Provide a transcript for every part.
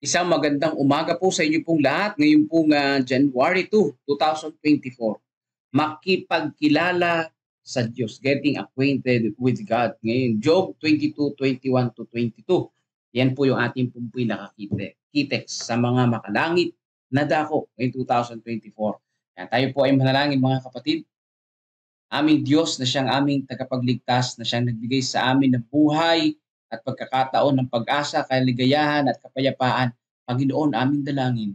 Isang magandang umaga po sa inyo pong lahat. Ngayon pong January 2, 2024. Makipagkilala sa Diyos. Getting acquainted with God. Ngayon, Job 22:21 to 22. Yan po yung ating pong pinaka-kitex sa mga makalangit na dako ngayong 2024. Yan, tayo po ay manalangin mga kapatid. Aming Diyos na siyang aming tagapagligtas, na siyang nagbigay sa amin ng buhay at pagkakataon ng pag-asa, kaligayahan at kapayapaan. Panginoon, aming dalangin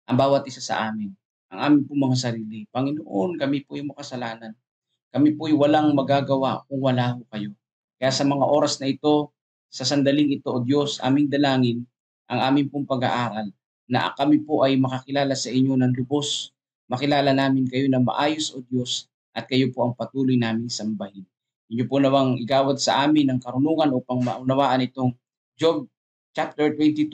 ang bawat isa sa amin, ang aming pong mga sarili. Panginoon, kami po yung makasalanan. Kami po yung walang magagawa kung wala ho kayo. Kaya sa mga oras na ito, sa sandaling ito, O Diyos, aming dalangin ang aming pong pag-aaral na kami po ay makakilala sa inyo ng lubos. Makilala namin kayo na maayos, O Diyos, at kayo po ang patuloy naming sambahin. Inyo po nawang igawad sa amin ng karunungan upang maunawaan itong Job chapter 22.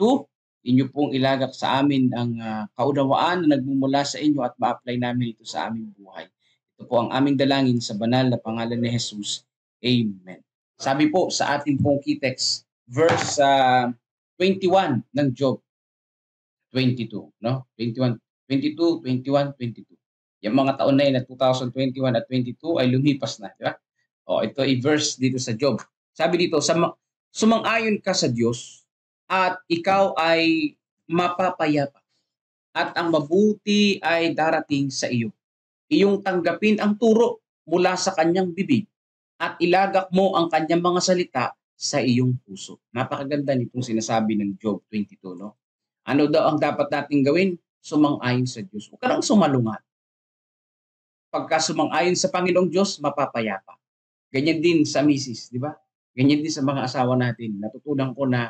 Inyo pong ilagak sa amin ang kaunawaan na nagmumula sa inyo at ma-apply namin ito sa aming buhay. Ito po ang aming dalangin sa banal na pangalan ni Jesus. Amen. Sabi po sa ating pong kitex, verse 21 ng Job 22, no? 21, 22, 21, 22. Yung mga taon na yun na 2021 at 22 ay lumipas na, di ba? O, ito i-verse dito sa Job. Sabi dito, sumang-ayon ka sa Diyos at ikaw ay mapapayapa at ang mabuti ay darating sa iyo. Iyong tanggapin ang turo mula sa kanyang bibig at ilagak mo ang kanyang mga salita sa iyong puso. Napakaganda nitong sinasabi ng Job 22, no? Ano daw ang dapat nating gawin? Sumang-ayon sa Diyos. Huwag ka lang sumalungat. Pagka sumang-ayon sa Panginoong Diyos, mapapayapa. Ganyan din sa misis, di ba? Ganyan din sa mga asawa natin. Natutunan ko na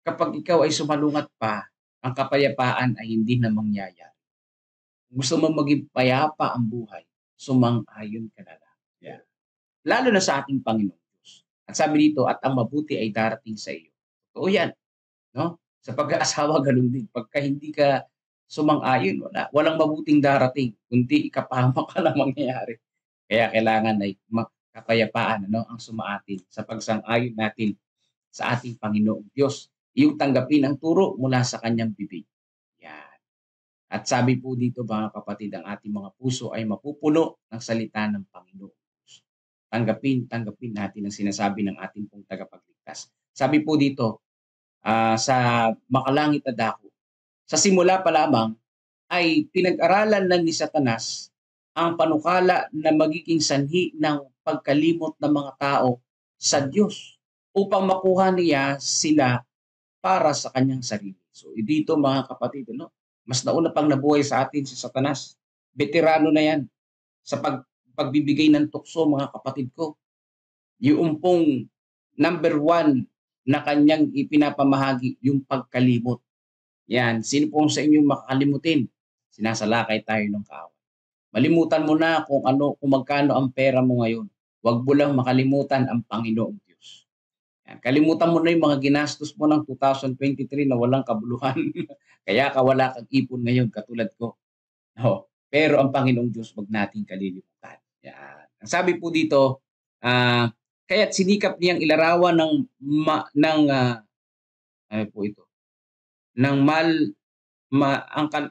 kapag ikaw ay sumalungat pa, ang kapayapaan ay hindi na mangyayari. Kung gusto mo maging payapa ang buhay, sumang-ayon ka na lang. Yeah. Lalo na sa ating Panginoong Diyos. At sabi dito, at ang mabuti ay darating sa iyo. Totoo yan. No? Sa pag-aasawa, ganun din. Pagka hindi ka sumang-ayon, walang mabuting darating, kundi ikapahamak ka lang mangyayari. Kaya kailangan ay kapayapaan ang sumaatin sa pagsang-ayon natin sa ating Panginoong Diyos. Yung tanggapin ang turo mula sa kanyang bibig. Yan. At sabi po dito mga kapatid, ang ating mga puso ay mapupuno ng salita ng Panginoong Diyos. Tanggapin natin ang sinasabi ng ating pong tagapagligtas. Sabi po dito, sa makalangit na dako, sa simula pa lamang ay pinag-aralan lang ni Satanas ang panukala na magiging sanhi ng pagkalimot ng mga tao sa Diyos upang makuha niya sila para sa kanyang sarili. So dito mga kapatid, mas nauna pang nabuhay sa atin si Satanas. Veterano na yan sa pagbibigay ng tukso mga kapatid ko. Yung pong number 1 na kanyang ipinapamahagi, yung pagkalimot. Yan, sino po sa inyong makakalimutin? Sinasalakay tayo ng kaaway. Malimutan mo na kung magkano ang pera mo ngayon. Huwag mo lang makalimutan ang Panginoong Diyos. Yan, kalimutan mo na yung mga ginastos mo ng 2023 na walang kabuluhan. Kaya wala kang ipon ngayon katulad ko. No. Pero ang Panginoong Diyos, wag nating kalilimutan. Yan. Ang sabi po dito, kaya't sinikap niyang ilarawan ano po ito? Ang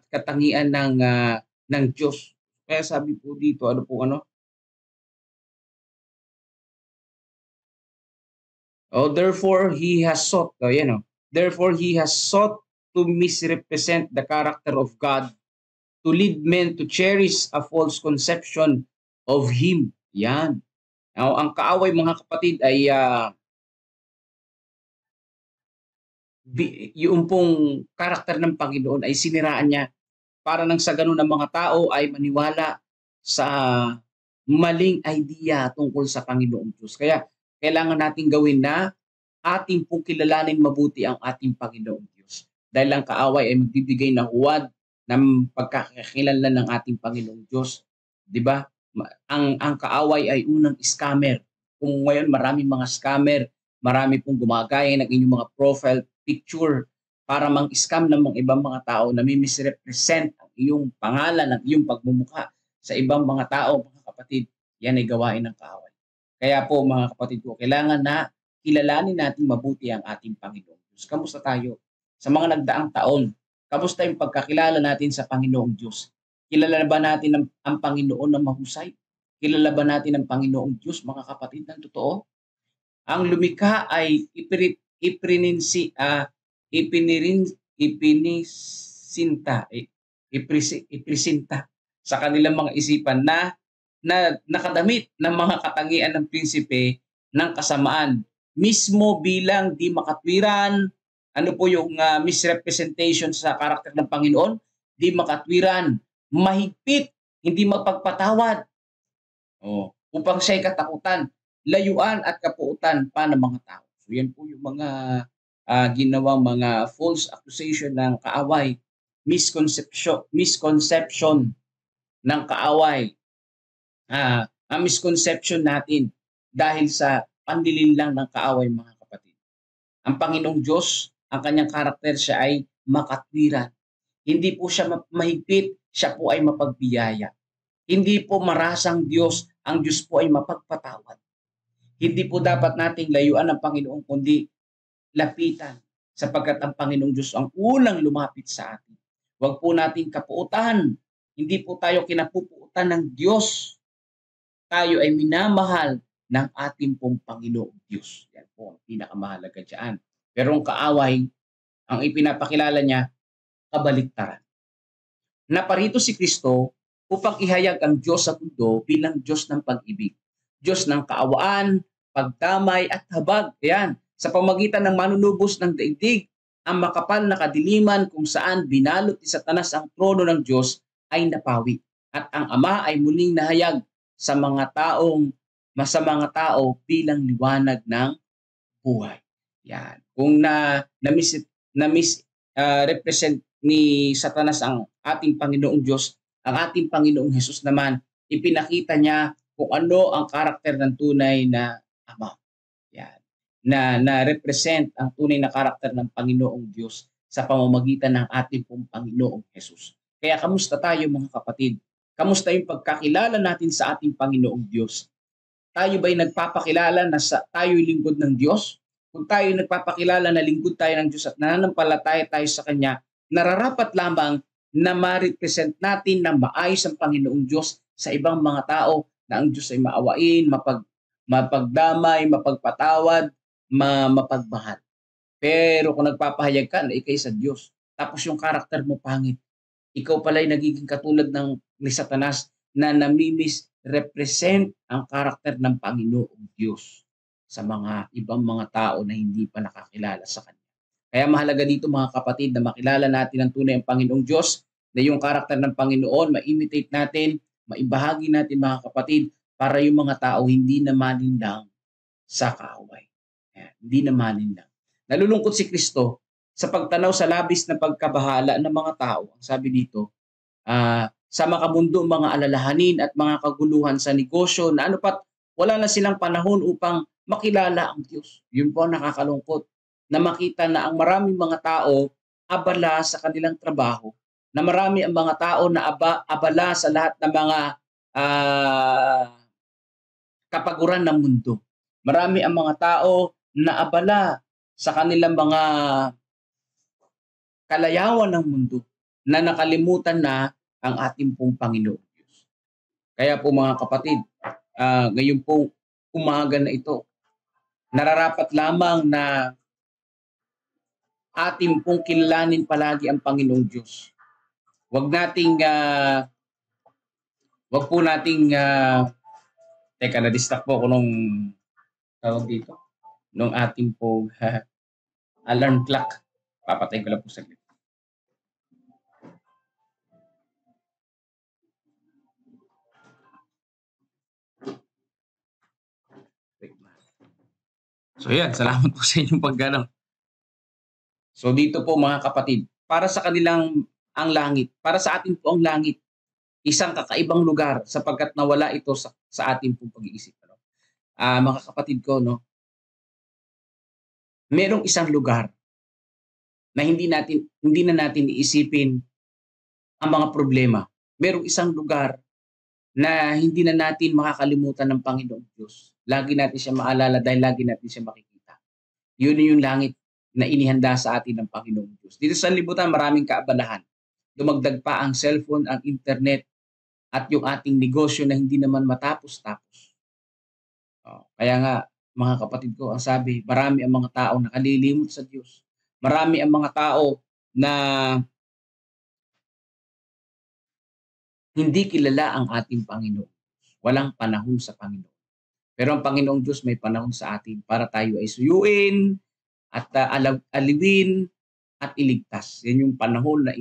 katangian ng Diyos. Kaya sabi po dito, therefore he has sought, therefore he has sought to misrepresent the character of God, to lead men to cherish a false conception of Him. Yan. Now, ang kaaway mga kapatid ay yung pong karakter ng Panginoon ay siniraan niya para nang sa ganun ang mga tao ay maniwala sa maling idea tungkol sa Panginoong Diyos. Kaya kailangan natin gawin na ating pong kilalanin mabuti ang ating Panginoong Diyos. Dahil ang kaaway ay magbibigay ng huwad ng pagkakakilala ng ating Panginoong Diyos. Di ba? Ang kaaway ay unang scammer. Kung ngayon maraming mga scammer, marami pong gumagaya ng inyong mga profile picture para mang-scam ng mga ibang mga tao na misrepresent ang iyong pangalan, ang iyong pagmumukha sa ibang mga tao, mga kapatid. Yan ay gawain ng kaaway. Kaya po mga kapatid ko, kailangan na kilalanin natin mabuti ang ating Panginoon Diyos. Kamusta tayo? sa mga nagdaang taon? Kamusta yung pagkakilala natin sa Panginoong Diyos? Kilala ba natin ang Panginoon na mahusay? Kilala ba natin ang Panginoong Diyos, mga kapatid, ng totoo? Ang lumikha ay ipresinta sa kanilang mga isipan na nakadamit ng mga katangian ng prinsipe ng kasamaan. Mismo bilang di makatwiran, ano po yung misrepresentation sa karakter ng Panginoon? Di makatwiran, mahigpit, hindi mapagpatawad. Upang siya'y katakutan, layuan at kapuutan pa ng mga tao. So yan po yung mga ginawang mga false accusation ng kaaway, misconception ng kaaway. Ang misconception natin dahil sa panlilinlang ng kaaway, mga kapatid. Ang Panginoong Diyos, ang kanyang karakter, siya ay makatwiran. Hindi po siya mahigpit, siya po ay mapagbiyaya. Hindi po marasang Diyos, ang Diyos po ay mapagpatawad. Hindi po dapat nating layuan ng Panginoon, kundi lapitan, sapagkat ang Panginoong Diyos ang unang lumapit sa atin. Huwag po nating kapuutan. Hindi po tayo kinapupuutan ng Diyos. Tayo ay minamahal ng ating pong Panginoong Diyos. Yan po ang pinakamahalaga dyan. Pero ang kaaway, ang ipinapakilala niya, kabaliktaran. Naparito si Kristo upang ihayag ang Diyos sa mundo bilang Diyos ng pag-ibig. Diyos ng kaawaan, pagdamay at habag. Yan. Sa pamagitan ng manunubos ng daigdig, ang makapal na kadiliman kung saan binalot ni Satanas ang trono ng Diyos ay napawi. At ang Ama ay muling nahayag sa mga tao bilang liwanag ng buhay. Yan. Kung represent ni Satanas ang ating Panginoong Diyos, ang ating Panginoong Hesus naman, ipinakita niya kung ano ang karakter ng tunay na Ama. Yan. Na represent ang tunay na karakter ng Panginoong Diyos sa pamamagitan ng ating pong Panginoong Hesus. Kaya kamusta tayo, mga kapatid? Kamusta yung pagkakilala natin sa ating Panginoong Diyos? Tayo ba'y nagpapakilala na tayo'y lingkod ng Diyos? Kung tayo'y nagpapakilala na lingkod tayo ng Diyos at nananampalataya tayo sa Kanya, nararapat lamang na ma-represent natin na maayos ang Panginoong Diyos sa ibang mga tao, na ang Diyos ay maawain, mapagdamay, mapagpatawad, mapagmahal. Pero kung nagpapahayag ka na ikay sa Diyos, tapos yung karakter mo pangit, ikaw pala'y nagiging katulad ni Satanas na namimisrepresent ang karakter ng Panginoong Diyos sa mga ibang mga tao na hindi pa nakakilala sa Kanya. Kaya mahalaga dito, mga kapatid, na makilala natin ang tunay ang Panginoong Diyos, na yung karakter ng Panginoon, ma-imitate natin, maibahagi natin, mga kapatid, para yung mga tao hindi na malinlang sa kaaway. Hindi na malinlang. Nalulungkot si Kristo sa pagtanaw sa labis na pagkabahala ng mga tao. Ang sabi dito, sa makamundo mga alalahanin at mga kaguluhan sa negosyo na wala na silang panahon upang makilala ang Diyos. Yun po ang nakakalungkot, na makita na ang maraming mga tao abala sa kanilang trabaho, na marami ang mga tao na abala sa lahat ng mga kapaguran ng mundo. Marami ang mga tao na abala sa kanilang mga kalayawan ng mundo, na nakalimutan na ang ating pong Panginoon Diyos. Kaya po, mga kapatid, ngayon pong umaga na ito, nararapat lamang na ating pong kilalanin palagi ang Panginoong Diyos. Wag po nating teka, na-distract po ako nung tawag dito, nung ating pong alarm clock. Papatayin ko lang po saglit. So yan, salamat po sa inyong paggalang. So dito po, mga kapatid, para sa kanilang ang langit, para sa atin po ang langit, isang kakaibang lugar, sapagkat nawala ito sa ating pong pag-iisip. Mga kapatid ko, merong isang lugar na hindi na natin iisipin ang mga problema. Merong isang lugar na hindi na natin makakalimutan ng Panginoong Diyos. Lagi natin siya maalala dahil lagi natin siya makikita. Yun yung langit. na inihanda sa atin ng Panginoong Diyos. Dito sa libutan, maraming kaabalahan. Dumagdag pa ang cellphone, ang internet, at yung ating negosyo na hindi naman matapos-tapos. Kaya nga, mga kapatid ko, ang sabi, marami ang mga tao na nakalilimot sa Diyos. Marami ang mga tao na hindi kilala ang ating Panginoon. Walang panahon sa Panginoon. Pero ang Panginoong Diyos may panahon sa atin para tayo ay suyuin at aliwin at iligtas. Yan yung panahon na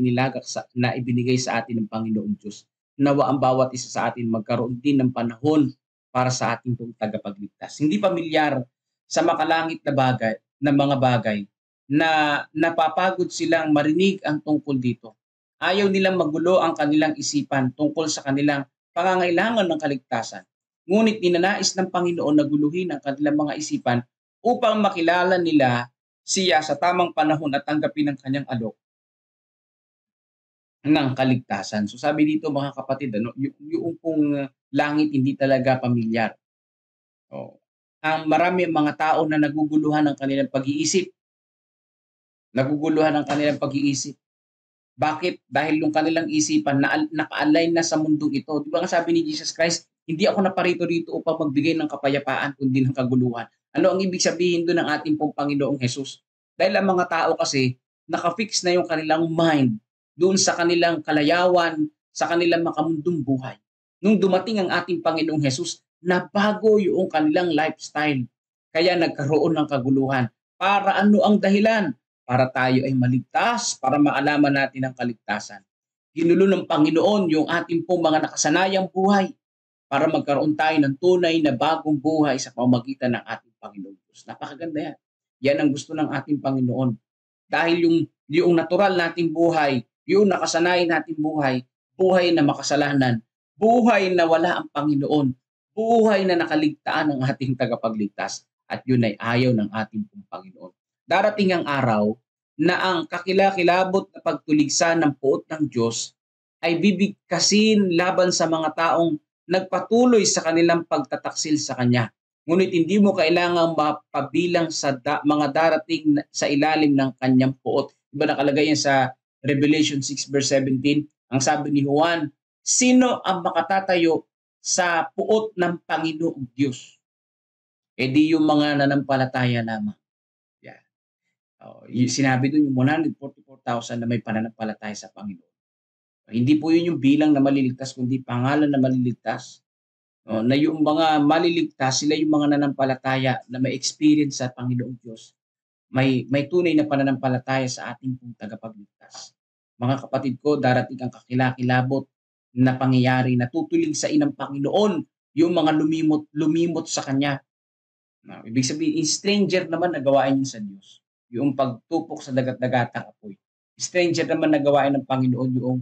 na ibinigay sa atin ng Panginoong Diyos. Nawa ang bawat isa sa atin magkaroon din ng panahon para sa ating pong tagapagligtas. Hindi pamilyar sa makalangit na bagay, na mga bagay na napapagod silang marinig ang tungkol dito. Ayaw nilang magulo ang kanilang isipan tungkol sa kanilang pangangailangan ng kaligtasan. Ngunit ninanais ng Panginoon na guluhin ang kanilang mga isipan upang makilala nila siya sa tamang panahon at tanggapin ang kanyang alok ng kaligtasan. So sabi dito mga kapatid, yung pong langit hindi talaga pamilyar. Ang marami mga tao na naguguluhan ng kanilang pag-iisip. Bakit? Dahil yung kanilang isipan na naka-align na sa mundong ito. Di ba nga sabi ni Jesus Christ, hindi ako naparito dito upang magbigay ng kapayapaan kundi ng kaguluhan. Ano ang ibig sabihin doon ng ating pong Panginoong Jesus? Dahil ang mga tao kasi nakafix na yung kanilang mind doon sa kanilang kalayawan, sa kanilang makamundong buhay. Nung dumating ang ating Panginoong Jesus, nabago yung kanilang lifestyle. Kaya nagkaroon ng kaguluhan. Para ano ang dahilan? Para tayo ay maligtas, para maalaman natin ang kaligtasan. Ginulo ng Panginoon yung ating pong mga nakasanayang buhay para magkaroon tayo ng tunay na bagong buhay sa pamamagitan ng ating Panginoon Diyos. Napakaganda yan. Yan ang gusto ng ating Panginoon. Dahil yung natural nating buhay, yung nakasanayan nating buhay, buhay na makasalanan, buhay na wala ang Panginoon, buhay na nakaligtaan ng ating tagapagligtas, at yun ay ayaw ng ating Panginoon. Darating ang araw na ang kakilakilabot na pagtuligsa ng puot ng Diyos ay bibigkasin laban sa mga taong nagpatuloy sa kanilang pagtataksil sa Kanya. Ngunit hindi mo kailangang mapabilang sa mga darating sa ilalim ng Kanyang puot. Diba nakalagay yan sa Revelation 6 verse 17? Ang sabi ni Juan, sino ang makatatayo sa puot ng Panginoong Diyos? E di yung mga nanampalataya lamang. Yeah. Sinabi doon yung 144,000 na may pananampalataya sa Panginoon. Hindi po yun yung bilang na maliligtas, kundi pangalan na maliligtas. Na yung mga maliligtas, sila yung mga nanampalataya na may experience sa Panginoong Diyos. May tunay na pananampalataya sa ating pong tagapagligtas. Mga kapatid ko, darating ang kakilakilabot na pangyayari na tutulig sa inang Panginoon yung mga lumimot sa Kanya. Ibig sabihin, stranger naman na gawain niya sa Diyos. Yung pagtupok sa dagat-dagatang apoy. Stranger naman na gawain ng Panginoon yung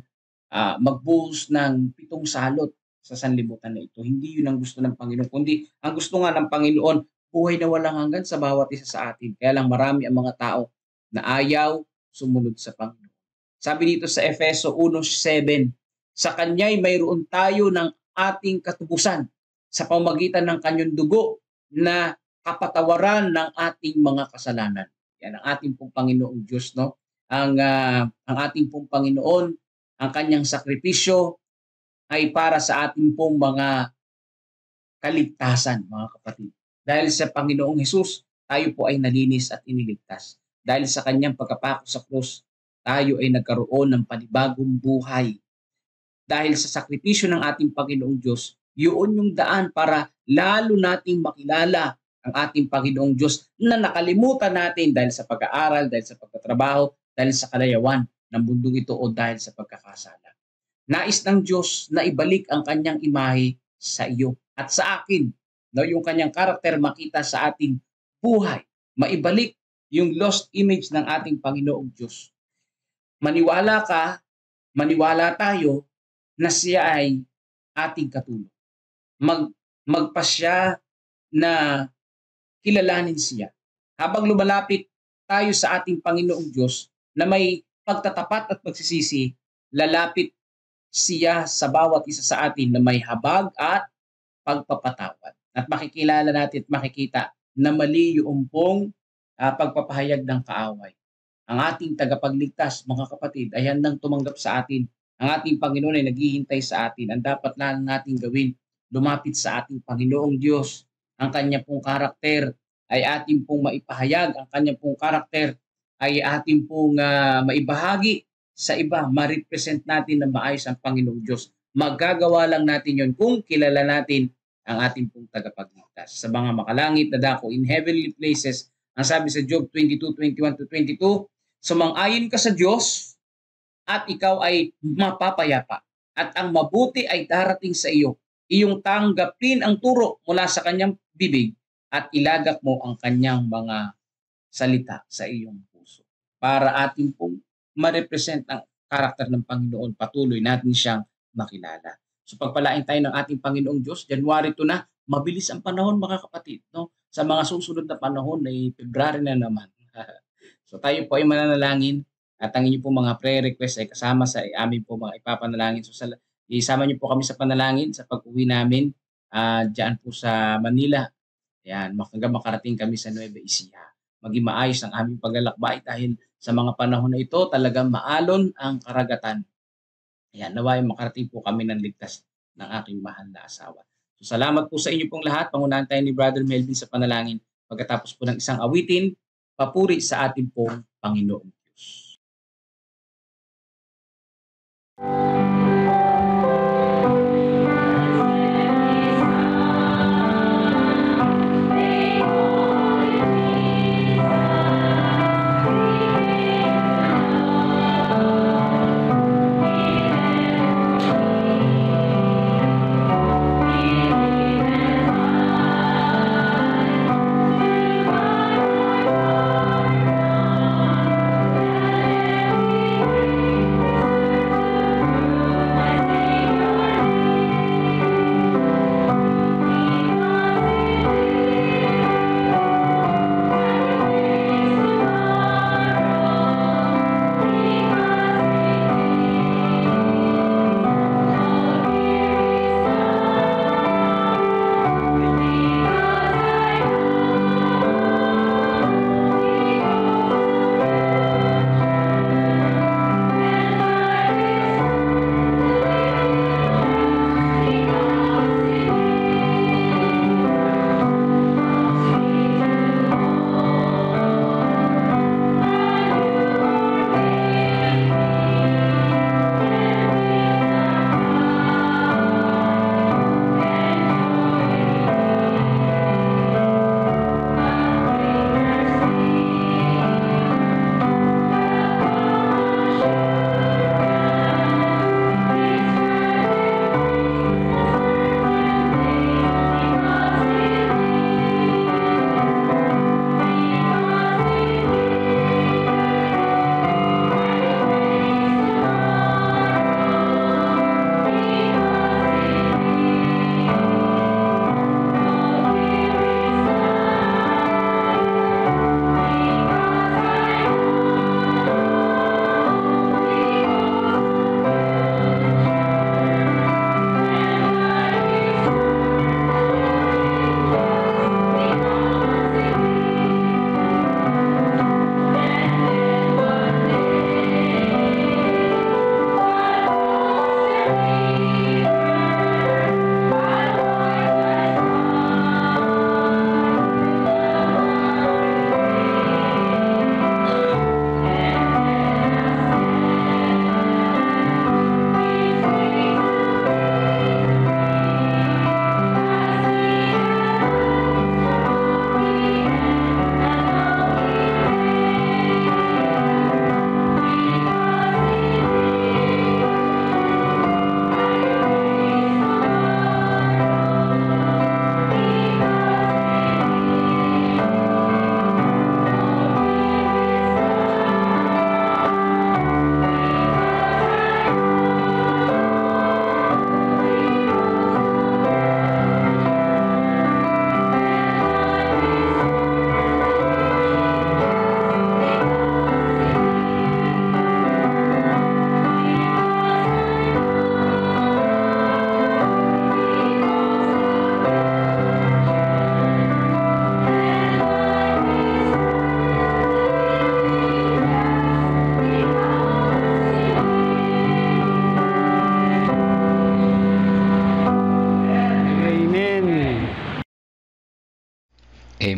magbuhos ng 7 salot sa sanlibutan na ito. Hindi yun ang gusto ng Panginoon, kundi ang gusto nga ng Panginoon, buhay na walang hanggan sa bawat isa sa atin. Kaya lang marami ang mga tao na ayaw sumunod sa Panginoon. Sabi dito sa Efeso 1:7, sa Kanya'y mayroon tayo ng ating katubusan sa pamamagitan ng Kanyang dugo na kapatawaran ng ating mga kasalanan. Yan ang ating pong Panginoong Diyos, no? Ang ating pong Panginoon, ang Kanyang sakripisyo ay para sa ating pong mga kaligtasan, mga kapatid. Dahil sa Panginoong Hesus, tayo po ay nalinis at iniligtas. Dahil sa Kanyang pagkapako sa krus, tayo ay nagkaroon ng panibagong buhay. Dahil sa sakripisyo ng ating Panginoong Diyos, yun yung daan para lalo nating makilala ang ating Panginoong Diyos na nakalimutan natin dahil sa pag-aaral, dahil sa pagtatrabaho, dahil sa kalayawan ng mundong ito o dahil sa pagkakasala. Nais ng Diyos na ibalik ang Kanyang imahe sa iyo at sa akin. No, yung Kanyang karakter makita sa ating buhay. Maibalik yung lost image ng ating Panginoong Diyos. Maniwala ka, maniwala tayo na siya ay ating katulong. Magpasya na kilalanin siya. Habang lumalapit tayo sa ating Panginoong Diyos na may pagtatapat at pagsisisi, lalapit siya sa bawat isa sa atin na may habag at pagpapatawad. At makikilala natin at makikita na mali yung pong pagpapahayag ng kaaway. Ang ating tagapagligtas, mga kapatid, ay handang tumanggap sa atin. Ang ating Panginoon ay naghihintay sa atin. Ang dapat lang natin gawin, lumapit sa ating Panginoong Diyos. Ang kanya pong karakter ay ating pong maipahayag. Ang kanya pong karakter ay ating pong maibahagi sa iba. Ma-represent natin na maayos ang Panginoong Diyos. Magagawa lang natin yon kung kilala natin ang ating pong tagapagligtas. Sa mga makalangit na dako in heavenly places, ang sabi sa Job 22:21-22, sumang-ayon ka sa Diyos at ikaw ay mapapayapa at ang mabuti ay darating sa iyo. Iyong tanggapin ang turo mula sa kanyang bibig at ilagak mo ang kanyang mga salita sa iyong puso. Para ating pong ma-represent ang karakter ng Panginoon, patuloy natin siyang makilala. So pagpalain tayo ng ating Panginoong Diyos, January 2 na, mabilis ang panahon mga kapatid. No? Sa mga susunod na panahon ay February na naman. So tayo po ay mananalangin at ang inyong po mga prayer request ay kasama sa amin po mga ipapanalangin. So isama niyo po kami sa panalangin sa pag-uwi namin diyan po sa Manila. Ayan, hanggang makarating kami sa Nueva Ecija. Maging maayos ang aming paglalakbay dahil sa mga panahon na ito talagang maalon ang karagatan. Ayan, naway makarating po kami ng ligtas ng aking mahal na asawa. So salamat po sa inyo pong lahat. Pangunahan tayo ni Brother Melvin sa panalangin. Pagkatapos po ng isang awitin, papuri sa ating pong Panginoong Diyos.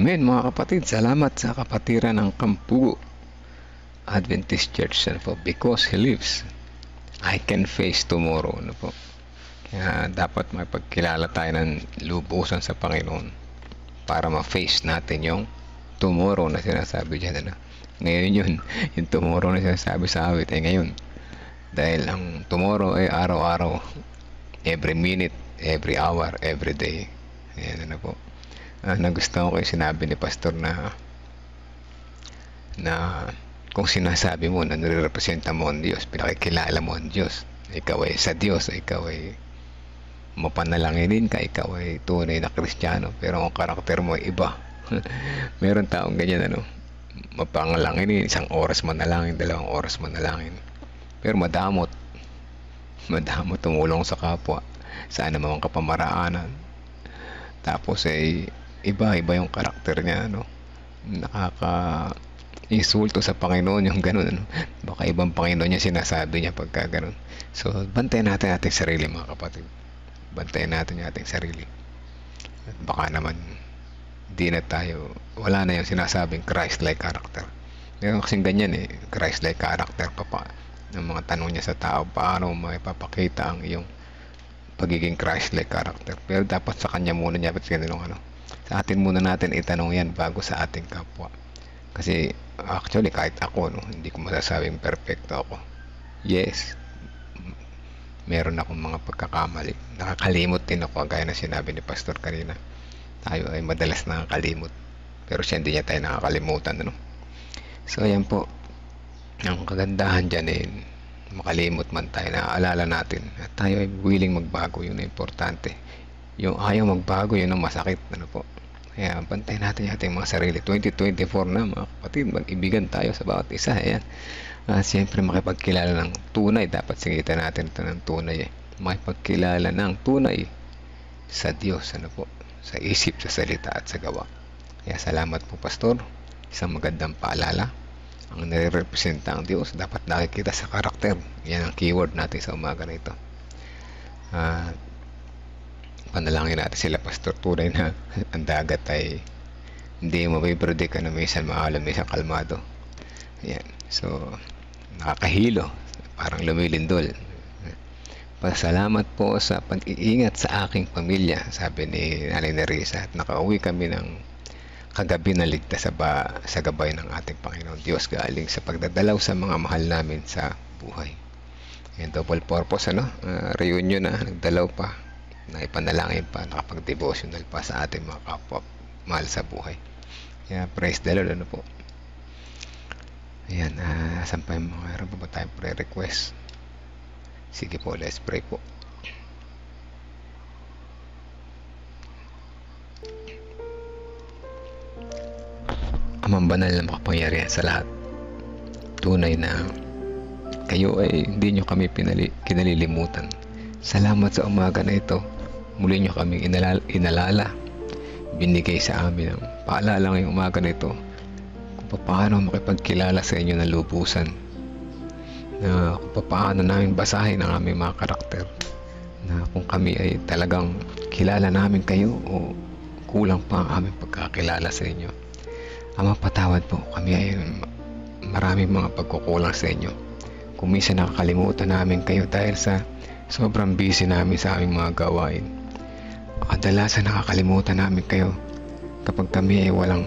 Amen mga kapatid. Salamat sa kapatiran ng Kampugo Adventist Church po. Because He lives, I can face tomorrow. Ano po? Kaya dapat mapagkilala tayo ng lubusan sa Panginoon para ma-face natin yung tomorrow na sinasabi dyan. Ano? Ngayon yun, yung tomorrow na sinasabi sa awit ay ngayon. Dahil ang tomorrow ay araw-araw, every minute, every hour, every day. Ayan, ano po. Nagustuhan ko yung sinabi ni Pastor na kung sinasabi mo na nire-representa mo ang Diyos, pinakikilala mo ang Diyos, ikaw ay sa Diyos, ikaw ay mapanalanginin ka, ikaw ay tunay na Kristiyano, pero ang karakter mo ay iba. Meron taong ganyan, ano, mapanalanginin, 1 oras manalangin, 2 oras manalangin, pero madamot tumulong sa kapwa sa anumang kapamaraanan. Tapos ay iba yung karakter niya, ano, nakaka-insulto sa Panginoon yung ganun, ano. Baka ibang Panginoon niya sinasabi niya pagka ganun. So bantayan natin ating sarili mga kapatid, bantayan natin yung ating sarili. At baka naman wala na yung sinasabing Christ-like character. Meron kasing ganyan Christ-like character pa ng mga tanong niya sa tao, paano maipapakita ang iyong pagiging Christ-like character. Pero dapat sa kanya muna niya sa atin muna natin itanong yan bago sa ating kapwa. Kasi actually kahit ako, no, hindi ko masasabing perfecto ako. Yes, meron akong mga pagkakamali, nakakalimot din ako, gaya na sinabi ni Pastor kanina. Tayo ay madalas nakakalimot, pero siya hindi niya tayo nakakalimutan, ano? So ayan po, ang kagandahan dyan makalimot man tayo, naaalala natin at tayo ay willing magbago. Yun ang importante. Yung ayaw magbago, yun ang masakit, ano po. Kaya bantayan natin yung ating mga sarili. 2024 na mga kapatid, mag-ibigan tayo sa bawat isa. Ayan. Siyempre makipagkilala ng tunay, dapat singitan natin ito ng tunay. Makipagkilala ng tunay sa Diyos, ano po, sa isip, sa salita at sa gawa. Kaya salamat po Pastor, isang magandang paalala. Ang nire-representa ang Diyos dapat nakikita sa karakter. Yan ang keyword natin sa umaga na ito. Panalangin natin sila Pastor, tunay na ang dagat ay hindi mapipredict, ano, minsan maalam, minsan kalmado. Yan. So nakakahilo, parang lumilindol. Pasalamat po sa pag-iingat sa aking pamilya, sabi ni Nanay Nerissa, at nakauwi kami ng kagabi na ligtas sa gabay ng ating Panginoon Diyos, galing sa pagdadalaw sa mga mahal namin sa buhay. Yan, double purpose, ano? Reunion na, nagdalaw pa, naipanalangin pa, nakapag-devotional pa sa ating mga kapwa mahal sa buhay. Kaya praise the Lord, ano po. Ayan, saan pa yung mga meron pa ba tayong prayer request? Sige po, let's pray po. Amang banal na makapangyarihan sa lahat, tunay na kayo ay hindi nyo kami kinalilimutan. Salamat sa umaga na ito, muli nyo kaming inalala, binigay sa amin ang paalala ngayong umaga na ito kung paano makipagkilala sa inyo ng lubusan, na kung paano namin basahin ang aming mga karakter, na kung kami ay talagang kilala namin kayo o kulang pa ang aming pagkakilala sa inyo. Ama, patawad po, kami ay maraming mga pagkukulang sa inyo. Kung minsan nakakalimutan namin kayo dahil sa sobrang busy namin sa aming mga gawain. Kadalasan nakakalimutan namin kayo kapag kami ay walang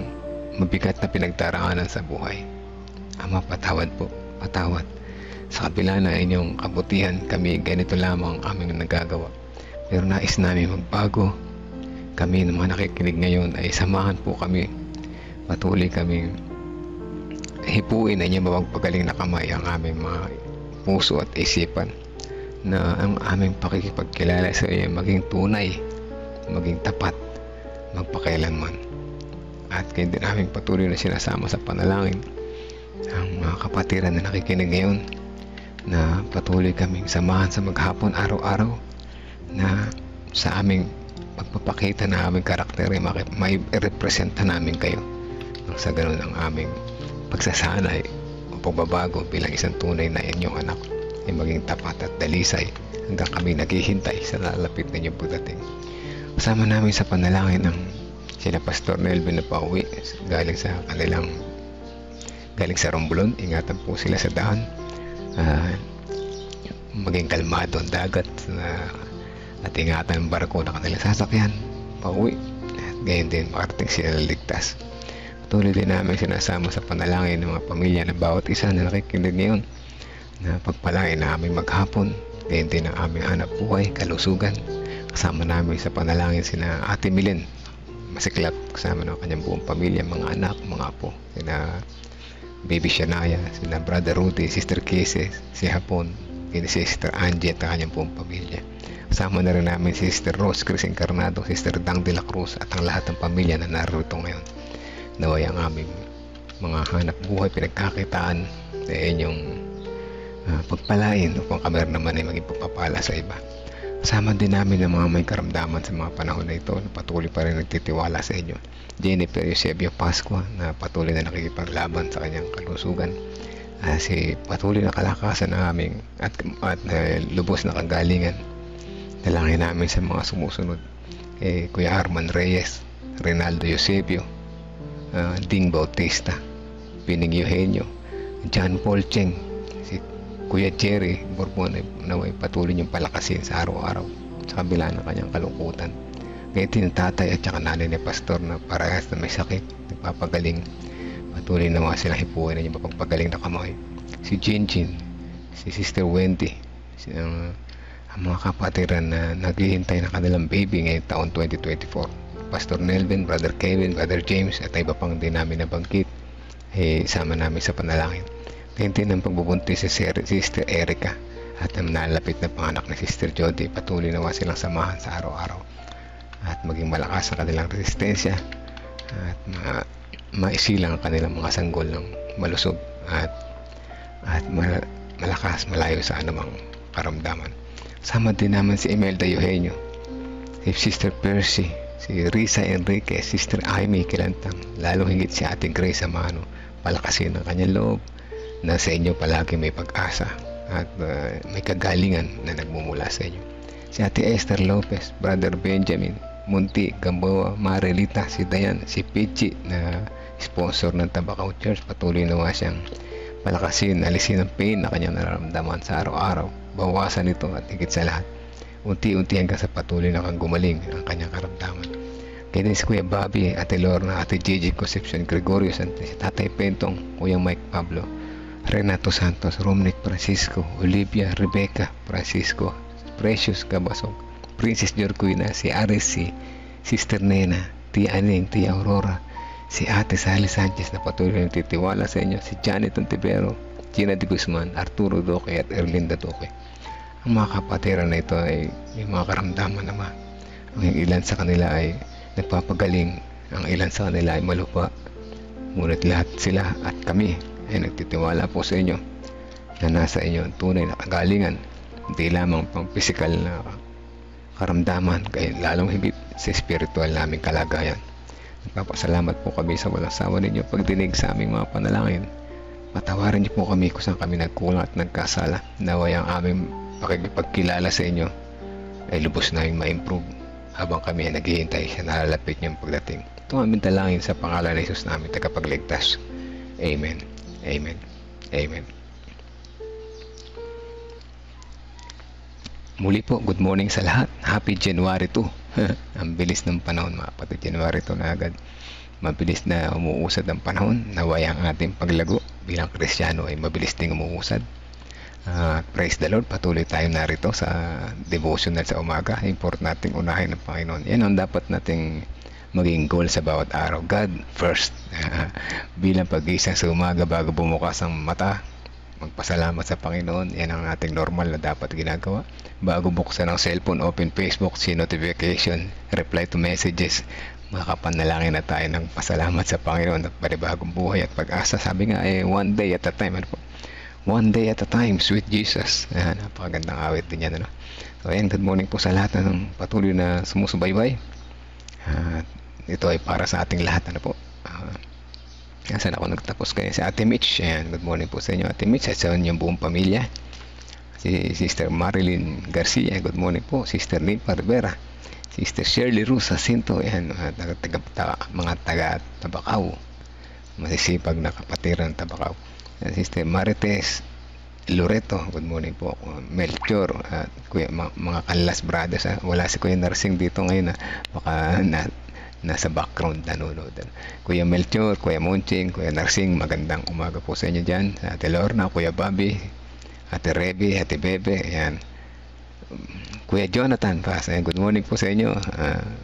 mabigat na pinagdaraanan sa buhay. Ama, patawad po, patawad. Sa kabila na inyong kabutihan, kami ganito lamang ang aming nagagawa. Pero nais namin magbago. Kami ng mga nakikinig ngayon ay samahan po kami. Patuloy kaming hipuin na niya mapagpagaling na kamay ang aming mga puso at isipan, na ang aming pakikipagkilala sa iyo maging tunay, maging tapat, magpakailanman. At kayo din aming patuloy na sinasama sa panalangin ang mga kapatiran na nakikinig ngayon, na patuloy kaming samahan sa maghapon araw-araw, na sa aming pagpapakita na aming karakter ay may representa namin kayo. Sa ganun ang aming pagsasanay o pagbabago bilang isang tunay na inyong anak ay maging tapat at dalisay hanggang kami naghihintay sa lalapit na inyong pagdating. Kasama namin sa panalangin ng Sila Pastor Nelvin na pauwi galing sa Romblon. Ingatan po sila sa daan. Maging kalmado ang dagat at ingatan ang barko na kanilang sasakyan pauwi. At gayon din makarating sila ligtas. Patuloy din namin sinasama sa panalangin ng mga pamilya ng bawat isa na nakikinig ngayon, na pagpalain na aming maghapon. Gayon din ang aming hanap buhay, kalusugan. Kasama namin sa panalangin sina Ate Milen Masiklap, kasama ng kanyang buong pamilya, mga anak, mga apo, sina Baby Shania, sina Brother Rudy, Sister Casey, si Hapon, si Sister Angie at kanyang buong pamilya. Kasama na rin namin si Sister Rose Chris Encarnado, Sister Dang de la Cruz at ang lahat ng pamilya na narito ngayon. Naway ang aming mga hanap buhay, pinagkakitaan sa inyong pagpalain upang kami naman ay maging pagpapala sa iba. Kasama din namin ang mga may karamdaman sa mga panahon na ito na patuloy pa rin nagtitiwala sa inyo. Jennifer Eusebio Pascua na patuloy na nakikipaglaban sa kanyang kalusugan. Si patuloy na kalakasan na aming at lubos na kagalingan. Dalangin namin sa mga sumusunod. Kuya Arman Reyes, Rinaldo Eusebio, Ding Bautista, Pining Eugenio, John Paul Cheng, Kuya Jerry Borbon, naway patuloy niyong palakasin sa araw-araw sa kabila ng kanyang kalungkutan. Ngayon din tatay at saka nanay ni Pastor na parehas na may sakit, nagpapagaling. Patuloy na mga silang hipuin na yung mapagpagaling na kamay. Si Jinjin, si Sister Wendy, ang mga kapatiran na naghihintay na kanilang baby ngayong taon 2024. Pastor Nelvin, Brother Kevin, Brother James at iba pang din namin nabanggit, sama namin sa panalangin. Ngayon din ang pagbubuntis si Sister Erica at ang nalapit na panganak ni Sister Jody. Patuloy na silang samahan sa araw-araw at maging malakas ang kanilang resistensya at maisilang ang kanilang mga sanggol ng malusog at malakas malayo sa anumang karamdaman. Sama din naman si Imelda Eugenio, si Sister Percy, si Risa Enriquez, Sister Amy Kilantang, lalong higit si Ate Grace Amano. Palakasin ang kanyang loob na sa inyo palagi may pag-asa at may kagalingan na nagmumula sa inyo. Si Ate Esther Lopez, Brother Benjamin Munti Gamboa, Marilita, si Dayan, si Pichi na sponsor ng Tabacao Church. Patuloy na siyang palakasin, alisin ang pain na kanyang nararamdaman sa araw-araw. Bawasan ito at higit sa lahat, unti-unti hanggang sa patuloy na kang gumaling ang kanyang karamdaman. Kaya din si Kuya Bobby, Ate Lorna, Ate Gigi Concepcion Gregorio, si Tatay Pentong, Kuya Mike Pablo, Renato Santos, Romnick Francisco, Olivia Rebecca Francisco, Precious Cabasog, Princess Jorquina, si Aris, si Sister Nena, Tia Aning, Tia Aurora, si Ate Sally Sanchez na patuloy na titiwala sa inyo, si Janet Ontivero, Gina de Guzman, Arturo Duque at Erlinda Duque. Ang mga kapatiran na ito ay may mga karamdaman naman. Ang ilan sa kanila ay nagpapagaling, ang ilan sa kanila ay malupa. Ngunit lahat sila at kami ay nagtitiwala po sa inyo na nasa inyo ang tunay na kagalingan, hindi lamang pang pisikal na karamdaman, kaya lalong higit sa spiritual naming kalagayan. Nagpapasalamat po kami sa walang sawa ninyo pagdinig sa aming mga panalangin. Patawarin niyo po kami kung saan kami nagkulang at nagkasala. Naway ang aming pakikipagkilala sa inyo ay lubos na yung ma-improve habang kami ay naghihintay sa nalalapit niyong pagdating. Ito ang aming dalangin sa pangalan ni Jesus namin tagapagligtas. Amen. Amen. Amen. Muli po, good morning sa lahat. Happy January 2. Ang bilis ng panahon mga kapatid. January 2 na agad. Mabilis na umuusad ang panahon. Naway ang ating paglago bilang Kristiyano ay mabilis ding umuusad. Praise the Lord. Patuloy tayo narito sa devotional sa umaga. Importante nating unahin ng Panginoon. Yan ang dapat nating maging goal sa bawat araw. God first. Bilang pag-isang sa umaga bago bumukas ang mata, magpasalamat sa Panginoon. Yan ang ating normal na dapat ginagawa. Bago buksan ang cellphone, open Facebook, see notification, reply to messages, makapanalangin na tayo ng pasalamat sa Panginoon at panibagong buhay at pag-asa. Sabi nga one day at a time. Ano po? One day at a time, sweet Jesus. Napakagandang awit din yan. Ano? So ayan, good morning po sa lahat ng patuloy na sumusubaybay. Ito ay para sa ating lahat. Ano po? Saan ako nagtapos kayo? Si Ate Mitch. Ayan, good morning po sa inyo Ate Mitch at sa inyong buong pamilya. Si Sister Marilyn Garcia, good morning po. Sister Nipa Rivera, Sister Shirley Ruz Jacinto, yan, mga taga Tabacao, masisipag na kapatid ng Tabacao. Sister Marites Loreto, good morning po. Melchor, kuya, mga Kalas brothers, wala si Kuya Narsing dito ngayon, baka nasa background nanonood. Kuya Melchor, Kuya Monching, Kuya Narsing, magandang umaga po sa inyo dyan. Ate Lorna, Kuya Bobby, Ate Reby, Ate Bebe, ayan. Kuya Jonathan Paz, good morning po sa inyo.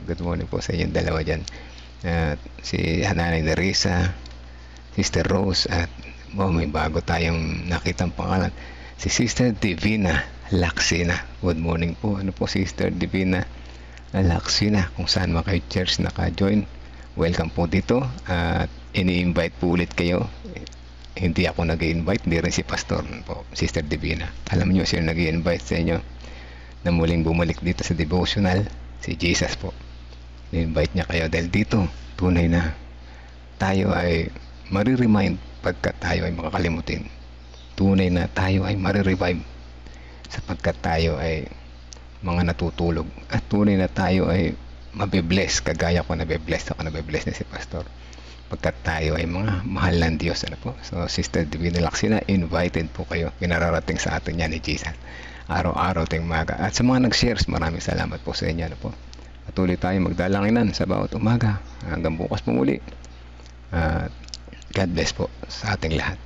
Good morning po sa inyo dalawa dyan. Si Nanay Nerissa, Sister Rose, at may bago tayong nakitang pangalan. Si Sister Divina Laksina. Good morning po. Ano po, Sister Divina Laksina? Kung saan mga kayo church naka-join, welcome po dito. At ini-invite po ulit kayo. Hindi ako nag-i-invite, hindi rin si Pastor po, Sister Divina. Alam nyo siya nag-i-invite sa inyo na muling bumalik dito sa devotional, si Jesus po. I-invite niya kayo dahil dito tunay na tayo ay mariremind pagkat tayo ay makakalimutin. Tunay na tayo ay marirevive sapagkat tayo ay mga natutulog, at tunay na tayo ay mabibless, kagaya ko nabibless ako, nabibless na si Pastor, pagkat tayo ay mga mahal ng Diyos. Ano po? So Sister Divina Laksina, invited po kayo. Pinararating sa atin yan ni Jesus araw-araw ting umaga. At sa mga nag-shares, maraming salamat po sa inyo. Ano po? Patuloy tayo magdalanginan sa bawat umaga hanggang bukas po muli. God bless po sa ating lahat.